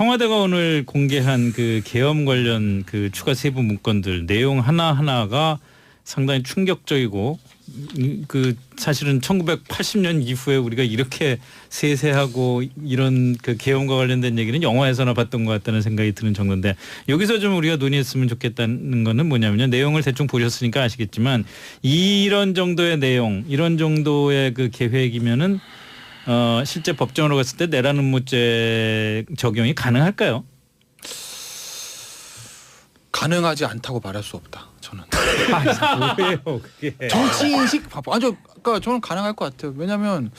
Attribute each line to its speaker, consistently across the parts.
Speaker 1: 청와대가 오늘 공개한 그 계엄 관련 그 추가 세부 문건들 내용 하나하나가 상당히 충격적이고 그 사실은 1980년 이후에 우리가 이렇게 세세하고 이런 그 계엄과 관련된 얘기는 영화에서나 봤던 것 같다는 생각이 드는 정도인데 여기서 좀 우리가 논의했으면 좋겠다는 거는 뭐냐면요. 내용을 대충 보셨으니까 아시겠지만 이런 정도의 내용, 이런 정도의 그 계획이면은 실제 법정으로 갔을 때 내란 음모죄 적용이 가능할까요?
Speaker 2: 가능하지 않다고 말할 수 없다. 저는.
Speaker 1: 왜요, 그게?
Speaker 2: 정치인식 아주 그러니까 저는 가능할 것 같아요. 왜냐하면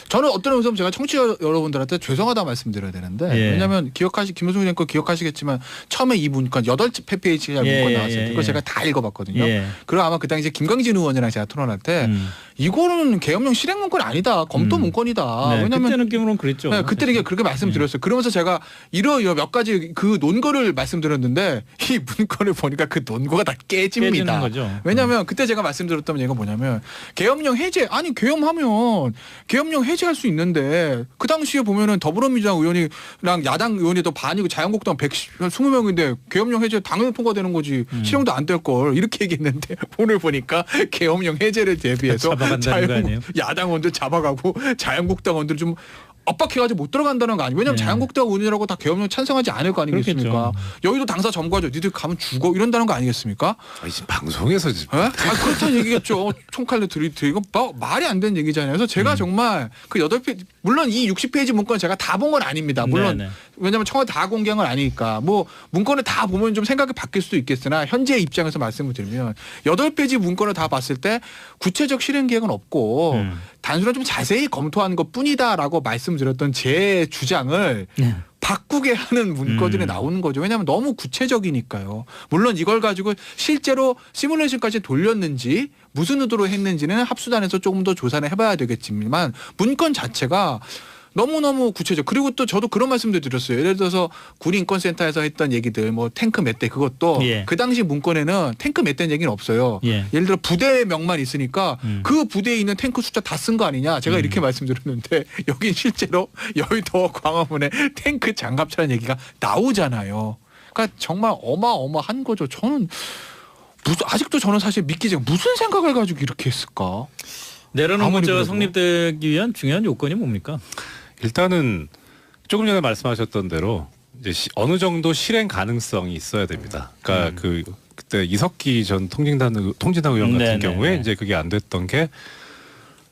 Speaker 2: 저는 어떤 의미에서 제가 청취자 여러분들한테 죄송하다 말씀드려야 되는데
Speaker 1: 예.
Speaker 2: 왜냐하면 김효중 앵커 기억하시겠지만 처음에 이 문건 8페이지 문건 나왔을 때 그거 제가 다 읽어봤거든요. 그리고 아마 그 당시에 김광진 의원이랑 제가 토론할 때 이거는 계엄령 실행 문건 아니다. 검토 문건이다.
Speaker 1: 네,
Speaker 2: 왜냐하면
Speaker 1: 그때 느낌으로는 그랬죠.
Speaker 2: 네, 그때 그렇게 말씀드렸어요. 그러면서 제가 이런 몇 가지 그 논거를 말씀드렸는데 이 문건을 보니까 그 논거가 다 깨집니다.
Speaker 1: 거죠.
Speaker 2: 왜냐하면 그때 제가 말씀드렸던 얘기가 뭐냐면 계엄령 해제 아니 계엄하면 계엄령 해제할 수 있는데 그 당시에 보면은 더불어민주당 의원이랑 야당 의원이 더 반이고 자유한국당 120명인데 계엄령 해제 당연히 통과되는 거지 실형도 안 될 걸 이렇게 얘기했는데 오늘 보니까 계엄령 해제를 대비해서 야당 의원들 잡아가고 자유한국당 의원들 좀 압박해가지고 못 들어간다는 거 아니에요. 왜냐하면 자유한국당 의원이라고 다 계엄령 찬성하지 않을 거 아니겠습니까? 그렇겠죠. 여의도 당사 점거하죠. 니들 가면 죽어 이런다는 거 아니겠습니까?
Speaker 3: 아니, 지금 방송에서 지금.
Speaker 2: 그렇다는 얘기겠죠. 총칼로 들이고 말이 안 되는 얘기잖아요. 그래서 제가 정말 그 8페이지 물론 이 60페이지 문건 제가 다 본 건 아닙니다. 물론 왜냐하면 청와대 다 공개한 건 아니니까 뭐 문건을 다 보면 좀 생각이 바뀔 수도 있겠으나 현재 입장에서 말씀을 드리면 8페이지 문건을 다 봤을 때 구체적 실행 계획은 없고 단순히 좀 자세히 검토한 것뿐이다라고 말씀드렸던 제 주장을 바꾸게 하는 문건들이 나오는 거죠. 왜냐하면 너무 구체적이니까요. 물론 이걸 가지고 실제로 시뮬레이션까지 돌렸는지 무슨 의도로 했는지는 합수단에서 조금 더 조사를 해봐야 되겠지만 문건 자체가 너무너무 구체적. 그리고 또 저도 그런 말씀도 드렸어요. 예를 들어서 군인권센터에서 했던 얘기들 뭐 탱크 몇 대 그것도 그 당시 문건에는 탱크 몇 대는 얘기는 없어요. 예를 들어 부대명만 있으니까 그 부대에 있는 탱크 숫자 다 쓴 거 아니냐. 제가 이렇게 말씀드렸는데 여긴 실제로 여의도 광화문에 탱크 장갑차라는 얘기가 나오잖아요. 그러니까 정말 어마어마한 거죠. 저는 아직도 저는 사실 믿기지 무슨 생각을 가지고 이렇게 했을까.
Speaker 1: 내란 음모죄가 성립되기 위한 중요한 요건이 뭡니까?
Speaker 3: 일단은 조금 전에 말씀하셨던 대로 이제 어느 정도 실행 가능성이 있어야 됩니다. 그러니까 그때 이석기 전 통진당 의원 같은 경우에 이제 그게 안 됐던 게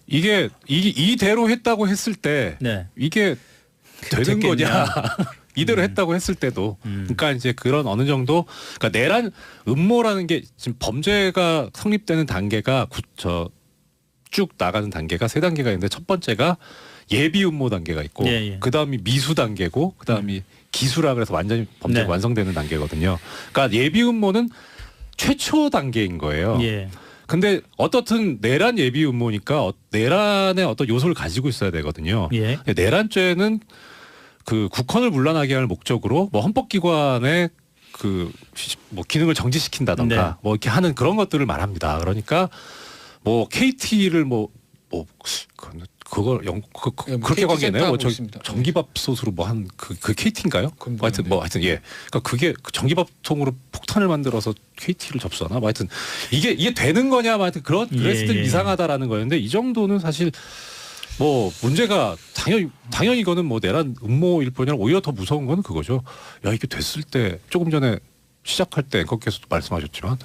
Speaker 3: 이게 이대로 했다고 했을 때 이게 되는 거냐? 이대로 했다고 했을 때도 그러니까 이제 그런 어느 정도 그러니까 내란 음모라는 게 지금 범죄가 성립되는 단계가 쭉 나가는 단계가 3단계가 있는데 첫 번째가 예비 음모 단계가 있고 그다음이 미수 단계고 그다음이 기수라 그래서 완전히 범죄가 완성되는 단계거든요. 그러니까 예비 음모는 최초 단계인 거예요. 근데 어떻든 내란 예비 음모니까 내란의 어떤 요소를 가지고 있어야 되거든요. 내란죄는 그 국헌을 문란하게 할 목적으로 뭐 헌법기관의 그 뭐 기능을 정지시킨다던가 뭐 이렇게 하는 그런 것들을 말합니다. 그러니까 뭐 KT를 그걸 그렇게 관계네요. 뭐 전기밥솥으로 뭐 한 그 KT인가요? 하여튼 그러니까 그게 전기밥통으로 폭탄을 만들어서 KT를 접수하나? 뭐 하여튼 이게 되는 거냐? 뭐 하여튼 그랬을 때 이상하다라는 거였는데 이 정도는 사실 뭐 문제가 당연히 이거는 뭐 내란 음모일 뿐이 아니라 오히려 더 무서운 건 그거죠. 야 이게 됐을 때 조금 전에 시작할 때 앵커께서도 말씀하셨지만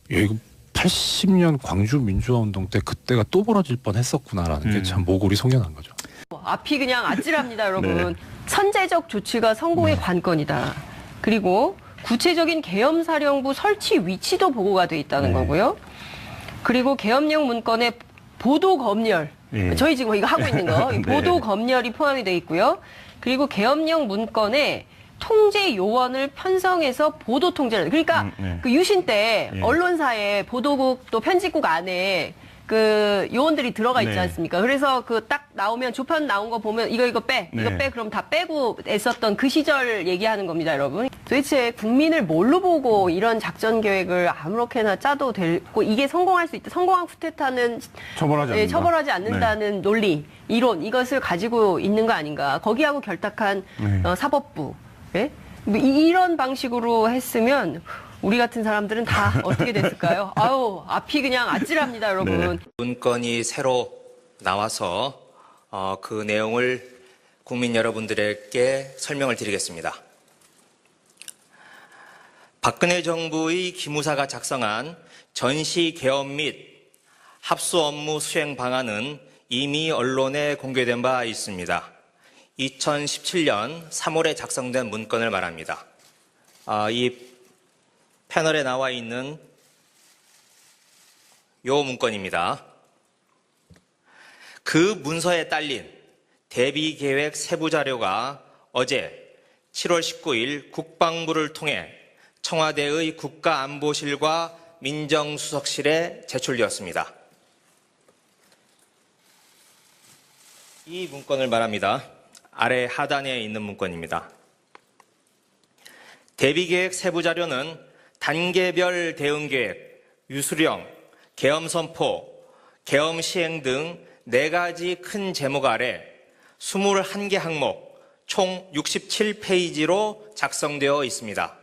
Speaker 3: 이거 80년 광주 민주화운동 때 그때가 또 벌어질 뻔했었구나라는 게 참 모골이 송연한 거죠.
Speaker 4: 앞이 그냥 아찔합니다, 여러분. 선제적 조치가 성공의 관건이다. 그리고 구체적인 계엄사령부 설치 위치도 보고가 돼 있다는 거고요. 그리고 계엄령 문건에 보도 검열, 저희 지금 이거 하고 있는 거 보도 검열이 포함이 돼 있고요. 그리고 계엄령 문건에 통제 요원을 편성해서 보도 통제를 그러니까 그 유신 때 언론사에 보도국 또 편집국 안에 그 요원들이 들어가 있지 않습니까? 그래서 그 딱 나오면 조편 나온 거 보면 이거 빼 그럼 다 빼고 애썼던 그 시절 얘기하는 겁니다, 여러분. 도대체 국민을 뭘로 보고 이런 작전 계획을 아무렇게나 짜도 되고 이게 성공할 수 있다. 성공한 쿠데타는 처벌하지 않는다는 논리, 이론 이것을 가지고 있는 거 아닌가? 거기하고 결탁한 사법부. 예? 뭐 이런 방식으로 했으면 우리 같은 사람들은 다 어떻게 됐을까요? 아우, 앞이 그냥 아찔합니다, 여러분.
Speaker 5: 문건이 새로 나와서 그 내용을 국민 여러분들에게 설명을 드리겠습니다. 박근혜 정부의 기무사가 작성한 전시 개업 및 합수 업무 수행 방안은 이미 언론에 공개된 바 있습니다. 2017년 3월에 작성된 문건을 말합니다. 이 패널에 나와 있는 요 문건입니다. 그 문서에 딸린 대비계획 세부 자료가 어제 7월 19일 국방부를 통해 청와대의 국가안보실과 민정수석실에 제출되었습니다. 이 문건을 말합니다. 아래 하단에 있는 문건입니다. 대비계획 세부 자료는 단계별 대응계획, 유수령, 계엄선포, 계엄 시행 등 4가지 큰 제목 아래 21개 항목, 총 67페이지로 작성되어 있습니다.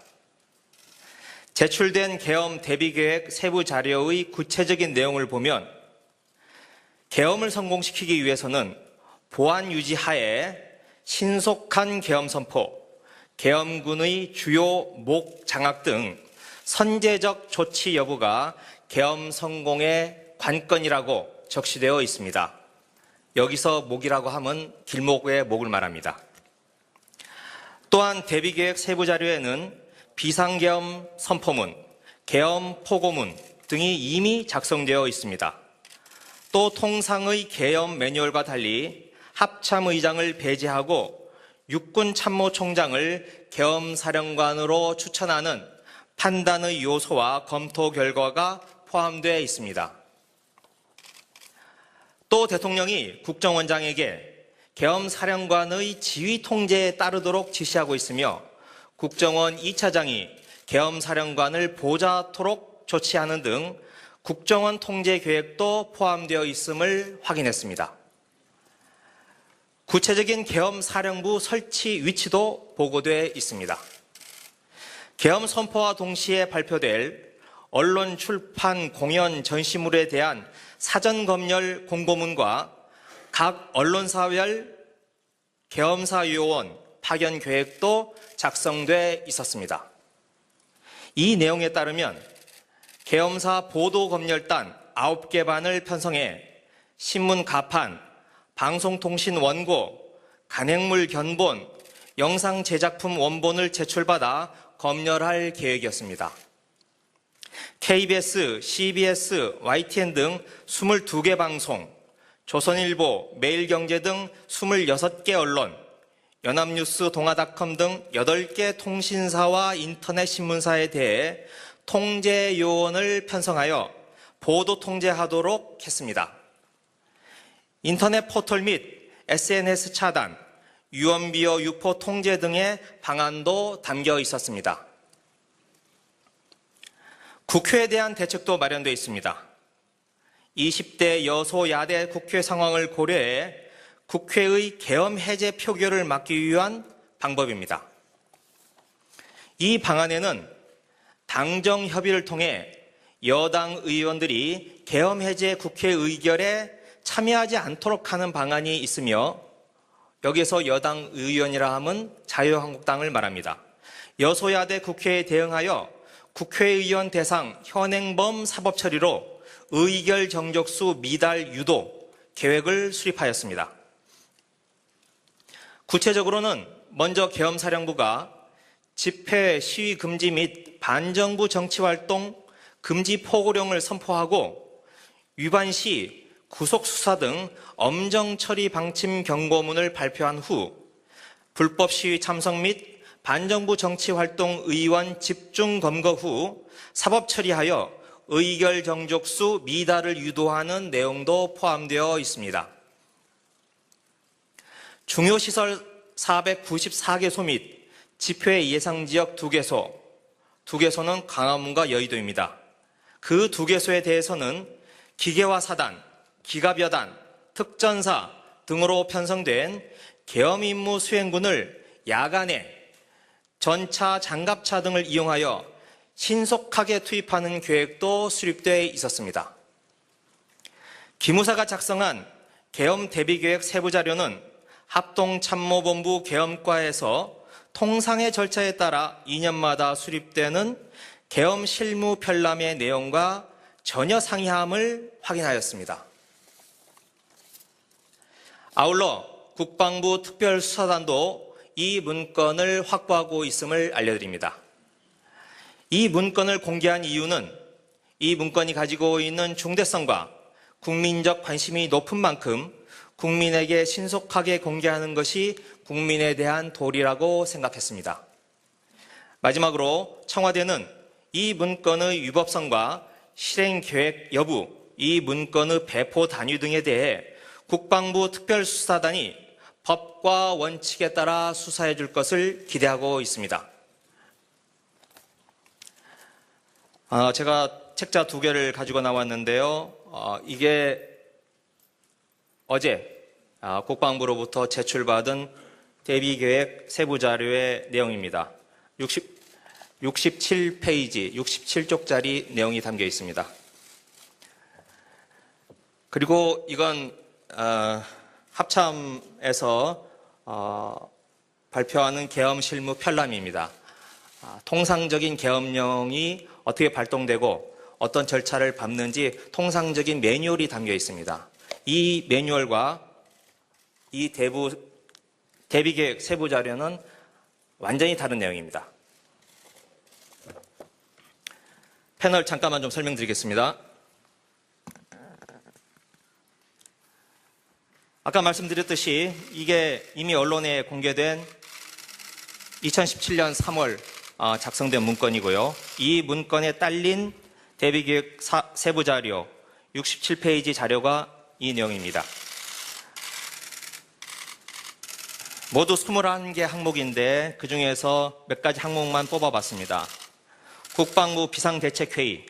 Speaker 5: 제출된 계엄 대비계획 세부 자료의 구체적인 내용을 보면 계엄을 성공시키기 위해서는 보안 유지 하에 신속한 계엄 선포, 계엄군의 주요 목 장악 등 선제적 조치 여부가 계엄 성공의 관건이라고 적시되어 있습니다. 여기서 목이라고 하면 길목의 목을 말합니다. 또한 대비계획 세부 자료에는 비상계엄 선포문, 계엄 포고문 등이 이미 작성되어 있습니다. 또 통상의 계엄 매뉴얼과 달리 합참의장을 배제하고 육군 참모총장을 계엄사령관으로 추천하는 판단의 요소와 검토 결과가 포함되어 있습니다. 또 대통령이 국정원장에게 계엄사령관의 지휘 통제에 따르도록 지시하고 있으며 국정원 2차장이 계엄사령관을 보좌토록 조치하는 등 국정원 통제 계획도 포함되어 있음을 확인했습니다. 구체적인 계엄사령부 설치 위치도 보고되어 있습니다. 계엄 선포와 동시에 발표될 언론 출판 공연 전시물에 대한 사전 검열 공고문과 각 언론사별 계엄사 요원 파견 계획도 작성돼 있었습니다. 이 내용에 따르면 계엄사 보도 검열단 9개 반을 편성해 신문 가판, 방송통신 원고, 간행물 견본, 영상 제작품 원본을 제출받아 검열할 계획이었습니다. KBS, CBS, YTN 등 22개 방송, 조선일보, 매일경제 등 26개 언론, 연합뉴스, 동아닷컴 등 8개 통신사와 인터넷 신문사에 대해 통제 요원을 편성하여 보도 통제하도록 했습니다. 인터넷 포털 및 SNS 차단, 유언비어 유포 통제 등의 방안도 담겨 있었습니다. 국회에 대한 대책도 마련되어 있습니다. 20대 여소야대 국회 상황을 고려해 국회의 계엄 해제 표결을 막기 위한 방법입니다. 이 방안에는 당정 협의를 통해 여당 의원들이 계엄 해제 국회 의결에 참여하지 않도록 하는 방안이 있으며 여기서 여당 의원이라 하면 자유한국당을 말합니다. 여소야대 국회에 대응하여 국회의원 대상 현행범 사법 처리로 의결 정족수 미달 유도 계획을 수립하였습니다. 구체적으로는 먼저 계엄사령부가 집회, 시위 금지 및 반정부 정치활동 금지 포고령을 선포하고 위반 시 구속수사 등 엄정 처리 방침 경고문을 발표한 후 불법 시위 참석 및 반정부 정치활동 의원 집중 검거 후 사법 처리하여 의결 정족수 미달을 유도하는 내용도 포함되어 있습니다. 중요시설 494개소 및 집회 예상지역 2개소, 2개소는 광화문과 여의도입니다. 그 2개소에 대해서는 기계화 사단, 기갑여단, 특전사 등으로 편성된 계엄 임무 수행군을 야간에 전차, 장갑차 등을 이용하여 신속하게 투입하는 계획도 수립되어 있었습니다. 기무사가 작성한 계엄 대비계획 세부자료는 합동참모본부 계엄과에서 통상의 절차에 따라 2년마다 수립되는 계엄 실무 편람의 내용과 전혀 상이함을 확인하였습니다. 아울러 국방부 특별수사단도 이 문건을 확보하고 있음을 알려드립니다. 이 문건을 공개한 이유는 이 문건이 가지고 있는 중대성과 국민적 관심이 높은 만큼 국민에게 신속하게 공개하는 것이 국민에 대한 도리라고 생각했습니다. 마지막으로 청와대는 이 문건의 위법성과 실행계획 여부, 이 문건의 배포 단위 등에 대해 국방부 특별수사단이 법과 원칙에 따라 수사해 줄 것을 기대하고 있습니다. 제가 책자 2개를 가지고 나왔는데요. 이게 어제 국방부로부터 제출받은 대비계획 세부자료의 내용입니다. 67페이지, 67쪽짜리 내용이 담겨 있습니다. 그리고 이건 합참에서 발표하는 계엄 실무 편람입니다. 통상적인 계엄령이 어떻게 발동되고 어떤 절차를 밟는지 통상적인 매뉴얼이 담겨 있습니다. 이 매뉴얼과 이 대비계획 세부자료는 완전히 다른 내용입니다. 패널 잠깐만 좀 설명드리겠습니다. 아까 말씀드렸듯이 이게 이미 언론에 공개된 2017년 3월 작성된 문건이고요. 이 문건에 딸린 대비계획 세부자료 67페이지 자료가 이 내용입니다. 모두 21개 항목인데 그중에서 몇 가지 항목만 뽑아봤습니다. 국방부 비상대책회의,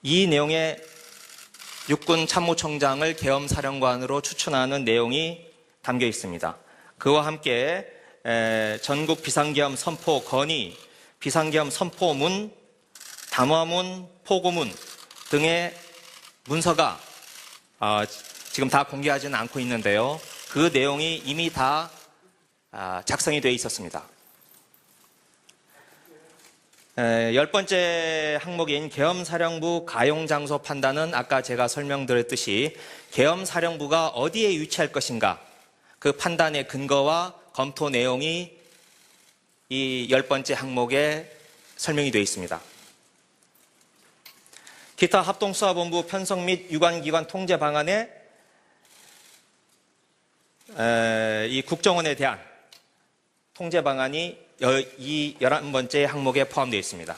Speaker 5: 이 내용에 육군 참모총장을 계엄사령관으로 추천하는 내용이 담겨 있습니다. 그와 함께 전국 비상계엄 선포 건의, 비상계엄 선포문, 담화문, 포고문 등의 문서가 지금 다 공개하지는 않고 있는데요. 그 내용이 이미 다 작성이 되어 있었습니다. 10번째 항목인 계엄사령부 가용장소 판단은 아까 제가 설명드렸듯이 계엄사령부가 어디에 위치할 것인가 그 판단의 근거와 검토 내용이 이 10번째 항목에 설명이 되어 있습니다. 기타 합동수사본부 편성 및 유관기관 통제 방안에 이 국정원에 대한 통제 방안이 이 11번째 항목에 포함되어 있습니다.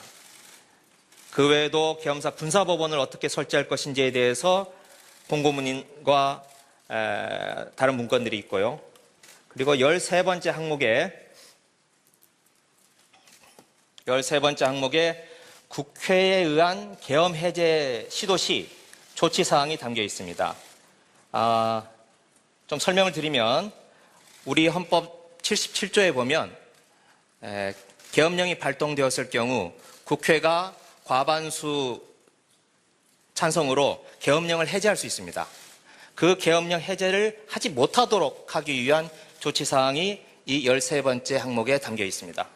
Speaker 5: 그 외에도 계엄사 군사법원을 어떻게 설치할 것인지에 대해서 공고문과 다른 문건들이 있고요. 그리고 13번째 항목에 국회에 의한 계엄 해제 시도 시 조치 사항이 담겨 있습니다. 좀 설명을 드리면 우리 헌법 77조에 보면 계엄령이 발동되었을 경우 국회가 과반수 찬성으로 계엄령을 해제할 수 있습니다. 그 계엄령 해제를 하지 못하도록 하기 위한 조치사항이 이 13번째 항목에 담겨 있습니다.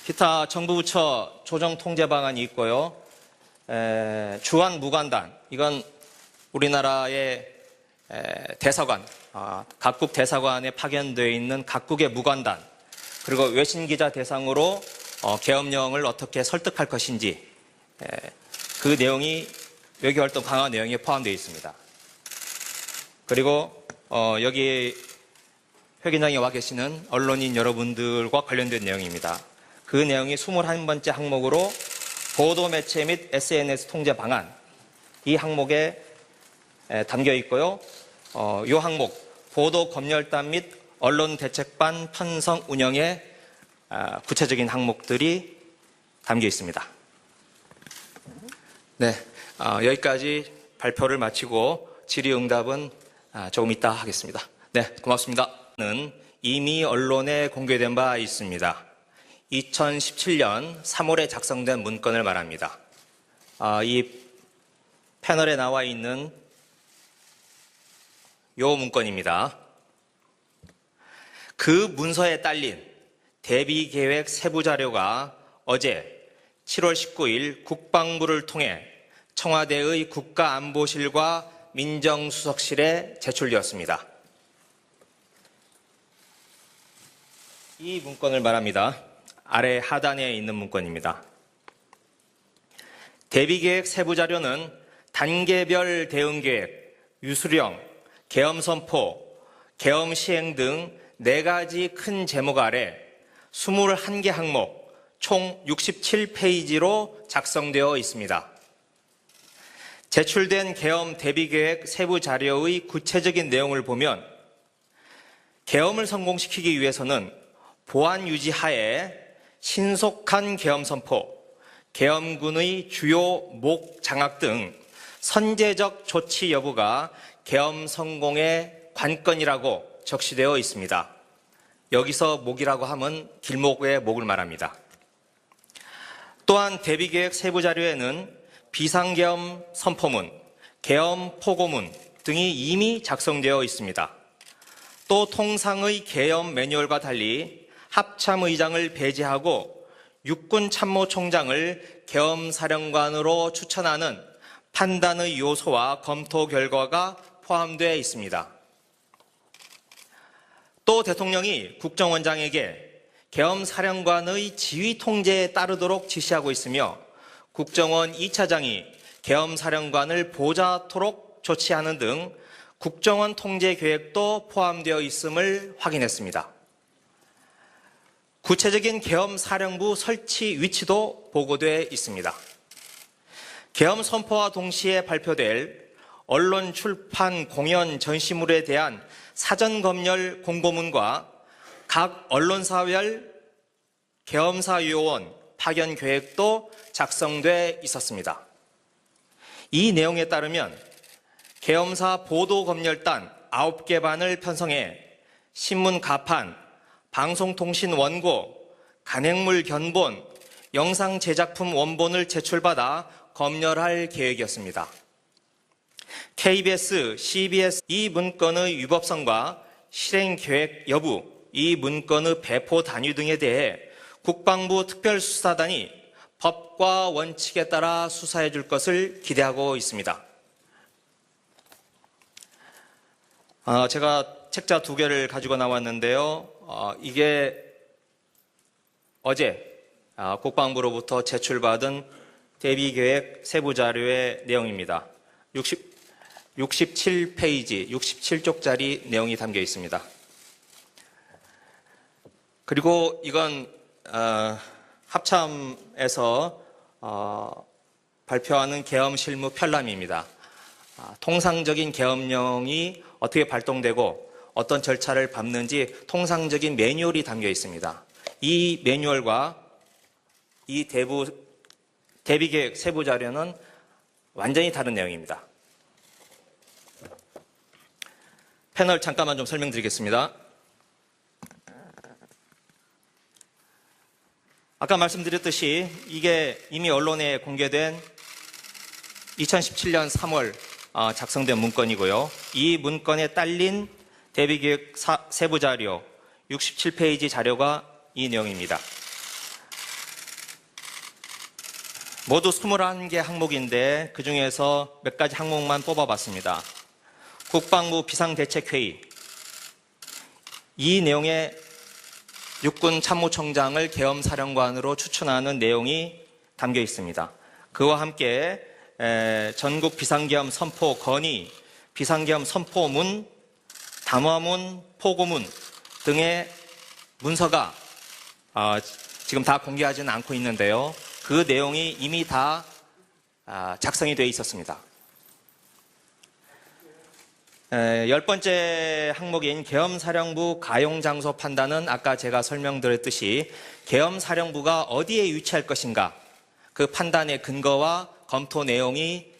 Speaker 5: 기타 정부부처 조정통제 방안이 있고요. 주한 무관단, 이건 우리나라의 대사관, 각국 대사관에 파견되어 있는 각국의 무관단, 그리고 외신기자 대상으로 계엄령을 어떻게 설득할 것인지 그 내용이 외교활동 강화 내용에 포함되어 있습니다. 그리고 여기 회 기장에 와 계시는 언론인 여러분들과 관련된 내용입니다. 그 내용이 21번째 항목으로 보도매체 및 SNS 통제 방안, 이 항목에 담겨 있고요. 이 항목 보도 검열단 및 언론 대책반 편성 운영에 구체적인 항목들이 담겨 있습니다. 네, 여기까지 발표를 마치고 질의응답은 조금 이따 하겠습니다. 네, 고맙습니다. 는 이미 언론에 공개된 바 있습니다. 2017년 3월에 작성된 문건을 말합니다. 이 패널에 나와 있는 요 문건입니다. 그 문서에 딸린 대비계획 세부 자료가 어제 7월 19일 국방부를 통해 청와대의 국가안보실과 민정수석실에 제출되었습니다. 이 문건을 말합니다. 아래 하단에 있는 문건입니다. 대비계획 세부 자료는 단계별 대응계획, 유수령, 계엄선포, 계엄 시행 등 4가지 큰 제목 아래 21개 항목, 총 67페이지로 작성되어 있습니다. 제출된 계엄 대비계획 세부 자료의 구체적인 내용을 보면 계엄을 성공시키기 위해서는 보안 유지 하에 신속한 계엄 선포, 계엄군의 주요 목 장악 등 선제적 조치 여부가 계엄 성공의 관건이라고 적시되어 있습니다. 여기서 목이라고 하면 길목의 목을 말합니다. 또한 대비계획 세부 자료에는 비상계엄 선포문, 계엄 포고문 등이 이미 작성되어 있습니다. 또 통상의 계엄 매뉴얼과 달리 합참의장을 배제하고 육군참모총장을 계엄사령관으로 추천하는 판단의 요소와 검토 결과가 포함되어 있습니다. 또 대통령이 국정원장에게 계엄사령관의 지휘 통제에 따르도록 지시하고 있으며 국정원 2차장이 계엄사령관을 보좌토록 조치하는 등 국정원 통제 계획도 포함되어 있음을 확인했습니다. 구체적인 계엄사령부 설치 위치도 보고되어 있습니다. 계엄 선포와 동시에 발표될 언론 출판 공연 전시물에 대한 사전 검열 공고문과 각 언론사별 계엄사 요원 파견 계획도 작성돼 있었습니다. 이 내용에 따르면 계엄사 보도 검열단 9개 반을 편성해 신문 가판, 방송통신 원고, 간행물 견본, 영상 제작품 원본을 제출받아 검열할 계획이었습니다. KBS, CBS 이 문건의 위법성과 실행 계획 여부, 이 문건의 배포 단위 등에 대해 국방부 특별수사단이 법과 원칙에 따라 수사해 줄 것을 기대하고 있습니다. 제가 책자 2개를 가지고 나왔는데요. 이게 어제 국방부로부터 제출받은 대비계획 세부자료의 내용입니다. 67페이지, 67쪽짜리 내용이 담겨 있습니다. 그리고 이건 합참에서 발표하는 계엄 실무 편람입니다. 통상적인 계엄령이 어떻게 발동되고 어떤 절차를 밟는지 통상적인 매뉴얼이 담겨 있습니다. 이 매뉴얼과 이 대비계획 세부 자료는 완전히 다른 내용입니다. 패널 잠깐만 좀 설명드리겠습니다. 아까 말씀드렸듯이 이게 이미 언론에 공개된 2017년 3월 작성된 문건이고요. 이 문건에 딸린 대비계획 세부 자료 67페이지 자료가 이 내용입니다. 모두 21개 항목인데 그중에서 몇 가지 항목만 뽑아봤습니다. 국방부 비상대책회의, 이 내용에 육군 참모총장을 계엄사령관으로 추천하는 내용이 담겨 있습니다. 그와 함께 전국 비상계엄 선포 건의, 비상계엄 선포문, 담화문, 포고문 등의 문서가 지금 다 공개하지는 않고 있는데요. 그 내용이 이미 다 작성이 되어 있었습니다. 10번째 항목인 계엄사령부 가용장소 판단은 아까 제가 설명드렸듯이 계엄사령부가 어디에 위치할 것인가, 그 판단의 근거와 검토 내용이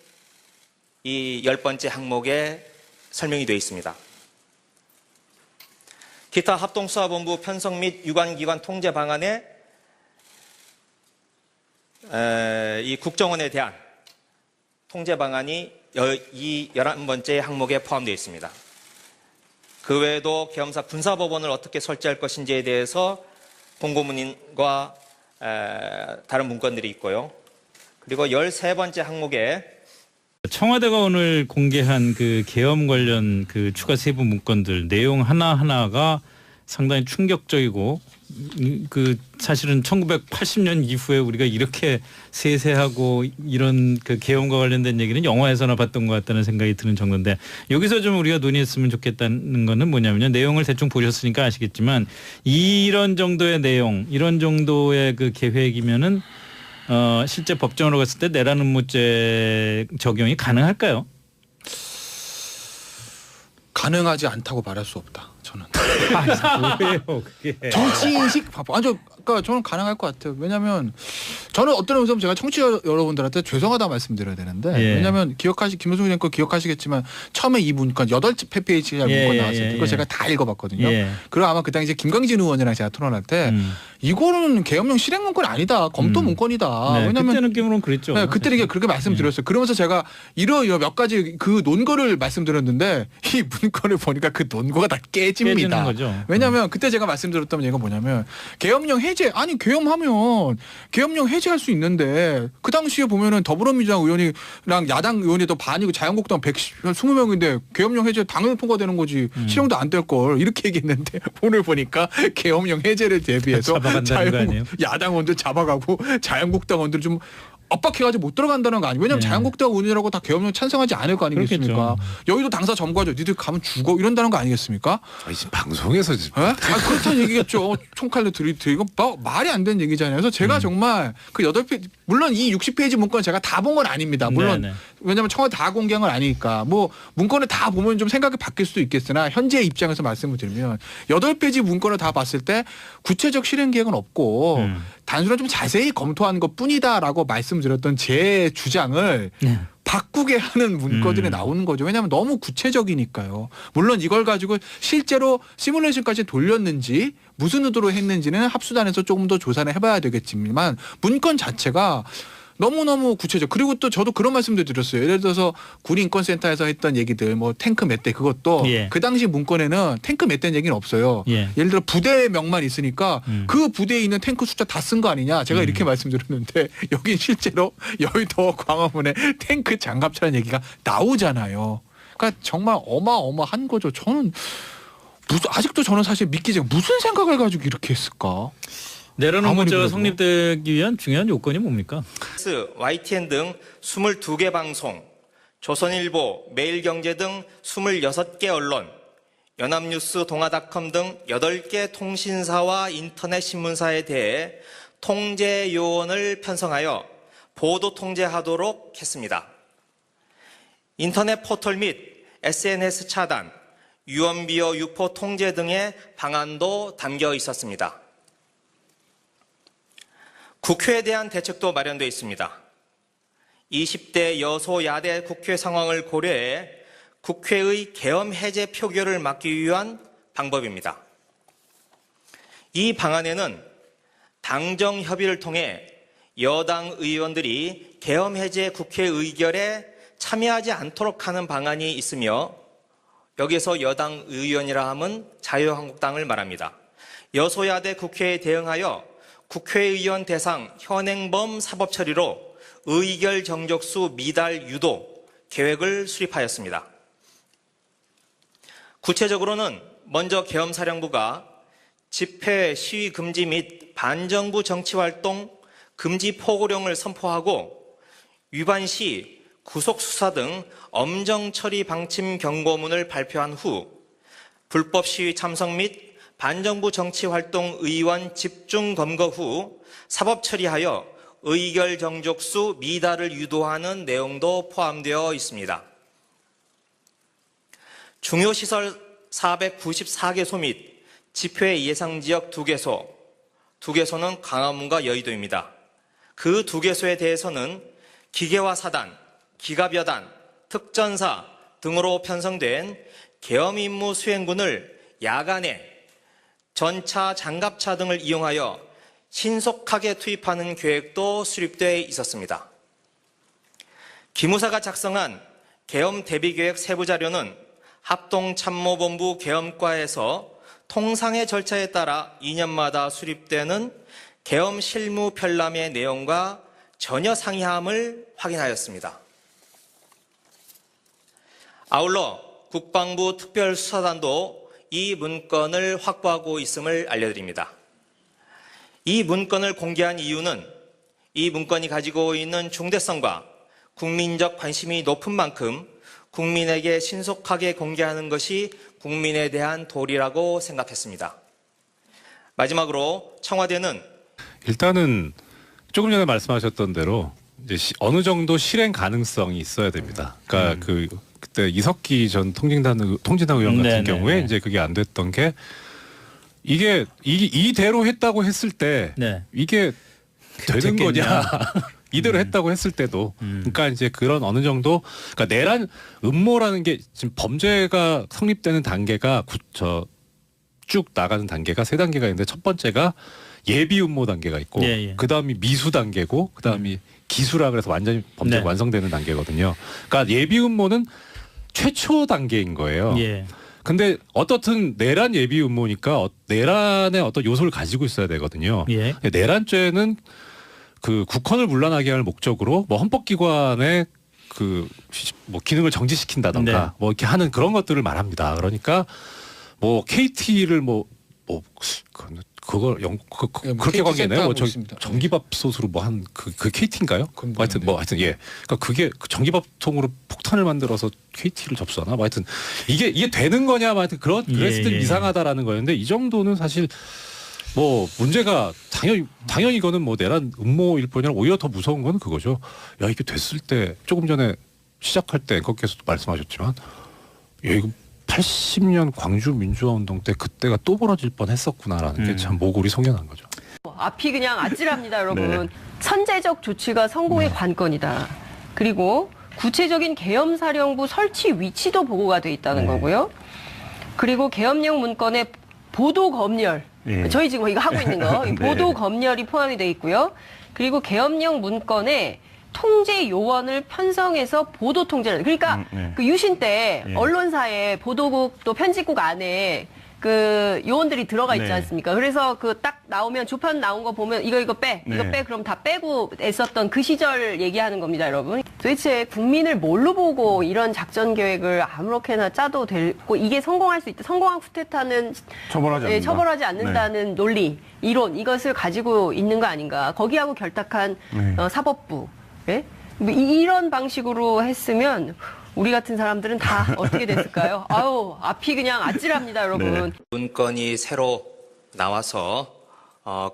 Speaker 5: 이 10번째 항목에 설명이 되어 있습니다. 기타 합동수사본부 편성 및 유관기관 통제 방안에 이 국정원에 대한 통제 방안이 이 11번째 항목에 포함되어 있습니다. 그 외에도 계엄사 군사법원을 어떻게 설치할 것인지에 대해서 공고문과 다른 문건들이 있고요. 그리고 13번째 항목에
Speaker 1: 청와대가 오늘 공개한 그 계엄 관련 그 추가 세부 문건들 내용 하나하나가 상당히 충격적이고 그 사실은 1980년 이후에 우리가 이렇게 세세하고 이런 그 계엄과 관련된 얘기는 영화에서나 봤던 것 같다는 생각이 드는 정도인데 여기서 좀 우리가 논의했으면 좋겠다는 거는 뭐냐면요. 내용을 대충 보셨으니까 아시겠지만 이런 정도의 내용, 이런 정도의 그 계획이면은 실제 법정으로 갔을 때 내란 음모죄 적용이 가능할까요?
Speaker 2: 가능하지 않다고 말할 수 없다. 저는.
Speaker 1: 뭐예요, 그게?
Speaker 2: 정치인식 바보. 아니 그러니까 저는 가능할 것 같아요. 왜냐하면 저는 어떤 의미에서 제가 청취자 여러분들한테 죄송하다 말씀드려야 되는데
Speaker 1: 예.
Speaker 2: 왜냐하면 김효성 의원 거 기억하시겠지만 처음에 이 문건 8페이지 문건 나왔어요. 그거 제가 다 읽어봤거든요.
Speaker 1: 예.
Speaker 2: 그리고 아마 그 당시에 김광진 의원이랑 제가 토론할 때 이거는 계엄령 실행 문건 아니다. 검토 문건이다.
Speaker 1: 네,
Speaker 2: 왜냐하면
Speaker 1: 그때 느낌으로는 그랬죠.
Speaker 2: 네, 그때 이게 그렇게 말씀드렸어요. 그러면서 제가 이러이러 몇 가지 그 논거를 말씀드렸는데 이 문건을 보니까 그 논거가 다
Speaker 1: 깨지는
Speaker 2: 깨집니다.
Speaker 1: 거죠.
Speaker 2: 왜냐하면 그때 제가 말씀드렸던 얘기가 뭐냐면 계엄령 해제 아니 계엄하면 계엄령 해제할 수 있는데 그 당시에 보면은 더불어민주당 의원이랑 야당 의원이 더 반이고 자유한국당 120명인데 계엄령 해제 당연히 통과되는 거지 실형도 안 될 걸 이렇게 얘기했는데 오늘 보니까 계엄령 해제를 대비해서
Speaker 1: 잡아간다는 거 아니에요?
Speaker 2: 야당 의원들 잡아가고 자유한국당 의원들 좀 압박해가지고 못 들어간다는 거 아니에요? 왜냐면
Speaker 1: 네.
Speaker 2: 자유한국당 의원이라고 다 계엄령 찬성하지 않을 거 아니겠습니까?
Speaker 1: 그렇겠죠.
Speaker 2: 여의도 당사 점거하죠. 니들 가면 죽어 이런다는 거 아니겠습니까?
Speaker 3: 아니, 지금 방송에서 지금
Speaker 2: 에? 아, 그렇다는 얘기겠죠. 총칼로 들이대 이거 말이 안 되는 얘기잖아요. 그래서 제가 정말 그 8페이지 물론 이 60페이지 문건 제가 다 본 건 아닙니다. 물론
Speaker 1: 네네.
Speaker 2: 왜냐하면 청와대 다 공개한 건 아니니까 뭐 문건을 다 보면 좀 생각이 바뀔 수도 있겠으나 현재 입장에서 말씀을 드리면 8페이지 문건을 다 봤을 때 구체적 실행 계획은 없고 단순히 좀 자세히 검토한 것뿐이다라고 말씀드렸던 제 주장을
Speaker 1: 네.
Speaker 2: 바꾸게 하는 문건들이 나오는 거죠. 왜냐하면 너무 구체적이니까요. 물론 이걸 가지고 실제로 시뮬레이션까지 돌렸는지 무슨 의도로 했는지는 합수단에서 조금 더 조사를 해봐야 되겠지만 문건 자체가 너무너무 구체적. 그리고 또 저도 그런 말씀도 드렸어요. 예를 들어서 군인권센터에서 했던 얘기들 뭐 탱크 몇 대 그것도
Speaker 1: 예.
Speaker 2: 그 당시 문건에는 탱크 몇 대는 얘기는 없어요.
Speaker 1: 예.
Speaker 2: 예를 들어 부대명만 있으니까 그 부대에 있는 탱크 숫자 다 쓴 거 아니냐. 제가 이렇게 말씀드렸는데 여기 실제로 여의도 광화문에 탱크 장갑차라는 얘기가 나오잖아요. 그러니까 정말 어마어마한 거죠. 저는 아직도 저는 사실 믿기지 않아요. 무슨 생각을 가지고 이렇게 했을까?
Speaker 1: 내란
Speaker 2: 아무리
Speaker 1: 음모죄가
Speaker 2: 그래도.
Speaker 1: 성립되기 위한 중요한 요건이 뭡니까?
Speaker 5: YTN 등 22개 방송, 조선일보, 매일경제 등 26개 언론, 연합뉴스, 동아닷컴 등 8개 통신사와 인터넷 신문사에 대해 통제 요원을 편성하여 보도 통제하도록 했습니다. 인터넷 포털 및 SNS 차단, 유언비어 유포 통제 등의 방안도 담겨 있었습니다. 국회에 대한 대책도 마련되어 있습니다. 20대 여소야대 국회 상황을 고려해 국회의 계엄 해제 표결을 막기 위한 방법입니다. 이 방안에는 당정 협의를 통해 여당 의원들이 계엄 해제 국회 의결에 참여하지 않도록 하는 방안이 있으며 여기서 여당 의원이라 함은 자유한국당을 말합니다. 여소야대 국회에 대응하여 국회의원 대상 현행범 사법 처리로 의결 정족수 미달 유도 계획을 수립하였습니다. 구체적으로는 먼저 계엄사령부가 집회, 시위 금지 및 반정부 정치활동 금지 포고령을 선포하고 위반 시 구속수사 등 엄정 처리 방침 경고문을 발표한 후 불법 시위 참석 및 반정부 정치활동 의원 집중 검거 후 사법 처리하여 의결 정족수 미달을 유도하는 내용도 포함되어 있습니다. 중요시설 494개소 및 집회 예상지역 2개소, 2개소는 광화문과 여의도입니다. 그 2개소에 대해서는 기계화 사단, 기갑여단, 특전사 등으로 편성된 계엄 임무 수행군을 야간에 전차, 장갑차 등을 이용하여 신속하게 투입하는 계획도 수립되어 있었습니다. 기무사가 작성한 계엄 대비계획 세부자료는 합동참모본부 계엄과에서 통상의 절차에 따라 2년마다 수립되는 계엄 실무 편람의 내용과 전혀 상이함을 확인하였습니다. 아울러 국방부 특별수사단도 이 문건을 확보하고 있음을 알려드립니다. 이 문건을 공개한 이유는 이 문건이 가지고 있는 중대성과 국민적 관심이 높은 만큼 국민에게 신속하게 공개하는 것이 국민에 대한 도리라고 생각했습니다. 마지막으로 청와대는
Speaker 3: 일단은 조금 전에 말씀하셨던 대로 이제 어느 정도 실행 가능성이 있어야 됩니다. 그러니까 그때 이석기 전 통진당 의원 같은
Speaker 1: 네네.
Speaker 3: 경우에 이제 그게 안 됐던 게 이게 이대로 했다고 했을 때
Speaker 1: 네.
Speaker 3: 이게 되는
Speaker 1: 됐겠냐.
Speaker 3: 거냐? 이대로 했다고 했을 때도 그러니까 이제 그런 어느 정도 그러니까 내란 음모라는 게 지금 범죄가 성립되는 단계가 쭉 나가는 단계가 세 단계가 있는데 첫 번째가 예비 음모 단계가 있고
Speaker 1: 예.
Speaker 3: 그다음이 미수 단계고 그다음이 기수라 그래서 완전히 범죄가
Speaker 1: 네.
Speaker 3: 완성되는 단계거든요. 그러니까 예비 음모는 최초 단계인 거예요.
Speaker 1: 예.
Speaker 3: 근데 어떻든 내란 예비 음모니까 내란의 어떤 요소를 가지고 있어야 되거든요.
Speaker 1: 예.
Speaker 3: 내란죄는 그 국헌을 문란하게 할 목적으로 뭐 헌법기관의 그 뭐 기능을 정지시킨다던가
Speaker 1: 네.
Speaker 3: 뭐 이렇게 하는 그런 것들을 말합니다. 그러니까 뭐 KT를 그걸 그렇게 관계네요. 뭐 전기밥솥으로 뭐 한 그 KT인가요? 하여튼 뭐 하여튼 예. 그러니까 그게 그 전기밥통으로 폭탄을 만들어서 KT를 접수하나? 뭐 하여튼 이게 되는 거냐? 뭐 하여튼 그랬을 때 이상하다라는 거였는데 이 정도는 사실 뭐 문제가 당연히 이거는 뭐 내란 음모일 뿐이라 오히려 더 무서운 건 그거죠. 야 이게 됐을 때 조금 전에 시작할 때 앵커께서도 말씀하셨지만 야 이거 80년 광주 민주화운동 때 그때가 또 벌어질 뻔했었구나라는 게 참 모골이 송연한 거죠.
Speaker 4: 앞이 그냥 아찔합니다, 여러분. 선제적 조치가 성공의 관건이다. 그리고 구체적인 계엄사령부 설치 위치도 보고가 돼 있다는 거고요. 그리고 계엄령 문건에 보도 검열, 저희 지금 이거 하고 있는 거, 보도 검열이 포함이 돼 있고요. 그리고 계엄령 문건에 통제 요원을 편성해서 보도 통제를. 그러니까 그 유신 때 언론사에 보도국 또 편집국 안에 그 요원들이 들어가 있지 않습니까? 그래서 그 딱 나오면 조편 나온 거 보면 이거 빼 그럼 다 빼고 애썼던 그 시절 얘기하는 겁니다, 여러분. 도대체 국민을 뭘로 보고 이런 작전 계획을 아무렇게나 짜도 되고 이게 성공할 수 있다. 성공한 쿠데타는 처벌하지 않는다는 논리, 이론 이것을 가지고 있는 거 아닌가? 거기하고 결탁한 사법부. 예? 이런 방식으로 했으면 우리 같은 사람들은 다 어떻게 됐을까요? 아우, 앞이 그냥 아찔합니다, 여러분.
Speaker 5: 문건이 새로 나와서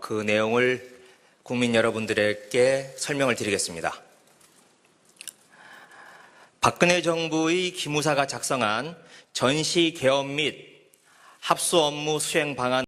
Speaker 5: 그 내용을 국민 여러분들에게 설명을 드리겠습니다. 박근혜 정부의 기무사가 작성한 전시 계엄 및 합수 업무 수행 방안